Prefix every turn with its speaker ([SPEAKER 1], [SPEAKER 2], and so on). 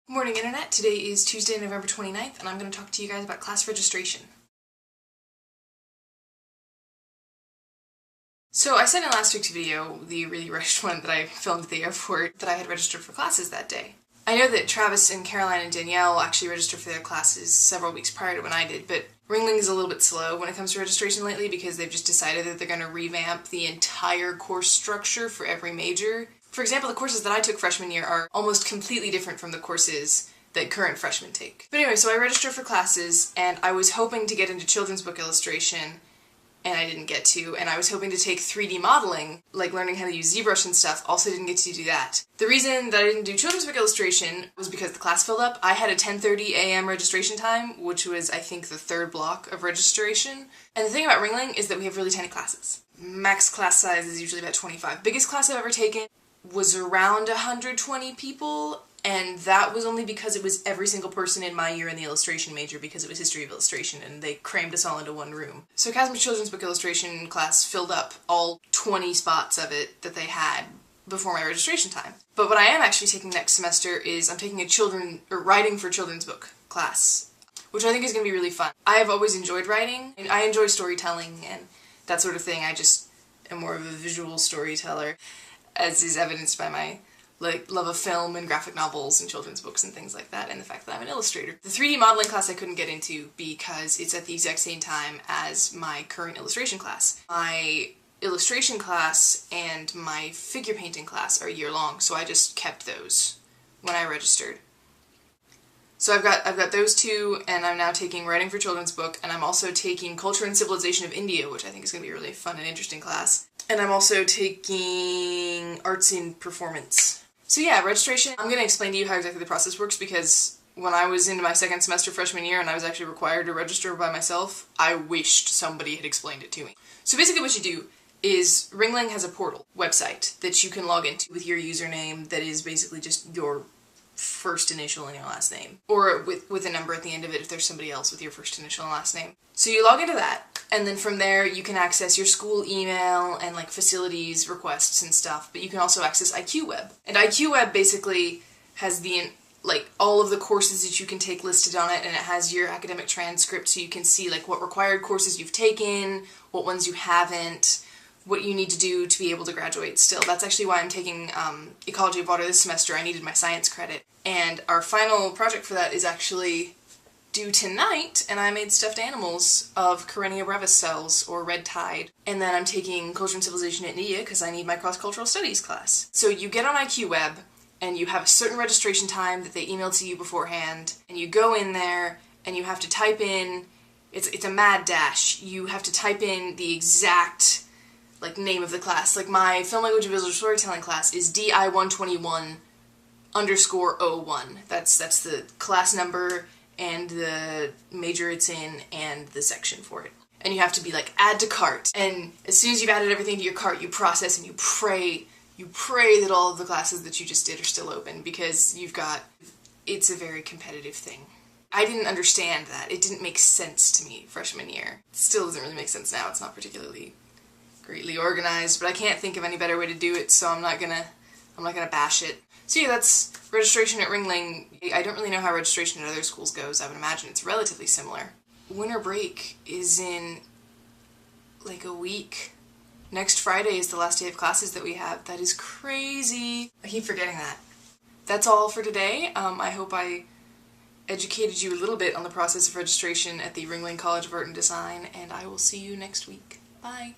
[SPEAKER 1] Good morning, Internet. Today is Tuesday, November 29th, and I'm going to talk to you guys about class registration. So I said in last week's video, the really rushed one that I filmed at the airport, that I had registered for classes that day. I know that Travis and Caroline and Danielle actually registered for their classes several weeks prior to when I did, but Ringling is a little bit slow when it comes to registration lately because they've just decided that they're going to revamp the entire course structure for every major. For example, the courses that I took freshman year are almost completely different from the courses that current freshmen take. But anyway, so I registered for classes, and I was hoping to get into children's book illustration, and I didn't get to, and I was hoping to take 3D modeling, like learning how to use ZBrush and stuff, also didn't get to do that. The reason that I didn't do children's book illustration was because the class filled up. I had a 10:30 a.m. registration time, which was, I think, the third block of registration. And the thing about Ringling is that we have really tiny classes. Max class size is usually about 25. Biggest class I've ever taken was around 120 people, and that was only because it was every single person in my year in the illustration major because it was history of illustration and they crammed us all into one room. So Casma's children's book illustration class filled up all 20 spots of it that they had before my registration time. But what I am actually taking next semester is I'm taking a writing for children's book class, which I think is going to be really fun. I have always enjoyed writing, and I enjoy storytelling and that sort of thing. I just am more of a visual storyteller, as is evidenced by my love of film and graphic novels and children's books and things like that, and the fact that I'm an illustrator. The 3D modeling class I couldn't get into because it's at the exact same time as my current illustration class. My illustration class and my figure painting class are year-long, so I just kept those when I registered. So I've got those two, and I'm now taking Writing for Children's Book, and I'm also taking Culture and Civilization of India, which I think is going to be a really fun and interesting class. And I'm also taking Arts in Performance. So yeah, registration. I'm going to explain to you how exactly the process works because when I was into my second semester freshman year and I was actually required to register by myself, I wished somebody had explained it to me. So basically what you do is Ringling has a portal website that you can log into with your username that is basically just your first initial and your last name. Or with a number at the end of it if there's somebody else with your first initial and last name. So you log into that, and then from there you can access your school email and like facilities requests and stuff, but you can also access IQWeb. And IQWeb basically has all of the courses that you can take listed on it, and it has your academic transcript so you can see like what required courses you've taken, what ones you haven't, what you need to do to be able to graduate still. That's actually why I'm taking Ecology of Water this semester. I needed my science credit. And our final project for that is actually due tonight, and I made stuffed animals of Carenia brevis cells, or red tide. And then I'm taking Culture and Civilization at India because I need my cross-cultural studies class. So you get on IQWeb, and you have a certain registration time that they email to you beforehand, and you go in there, and you have to type in, it's a mad dash, you have to type in the exact name of the class. Like my Film Language and Visual Storytelling class is DI121_01. That's the class number and the major it's in and the section for it. And you have to be like, add to cart. And as soon as you've added everything to your cart, you process and you pray that all of the classes that you just did are still open because it's a very competitive thing. I didn't understand that. It didn't make sense to me freshman year. It still doesn't really make sense now. It's not particularly greatly organized, but I can't think of any better way to do it, so I'm not gonna bash it. So yeah, that's registration at Ringling. I don't really know how registration at other schools goes. I would imagine it's relatively similar. Winter break is in like a week. Next Friday is the last day of classes that we have. That is crazy. I keep forgetting that. That's all for today. I hope I educated you a little bit on the process of registration at the Ringling College of Art and Design, and I will see you next week. Bye.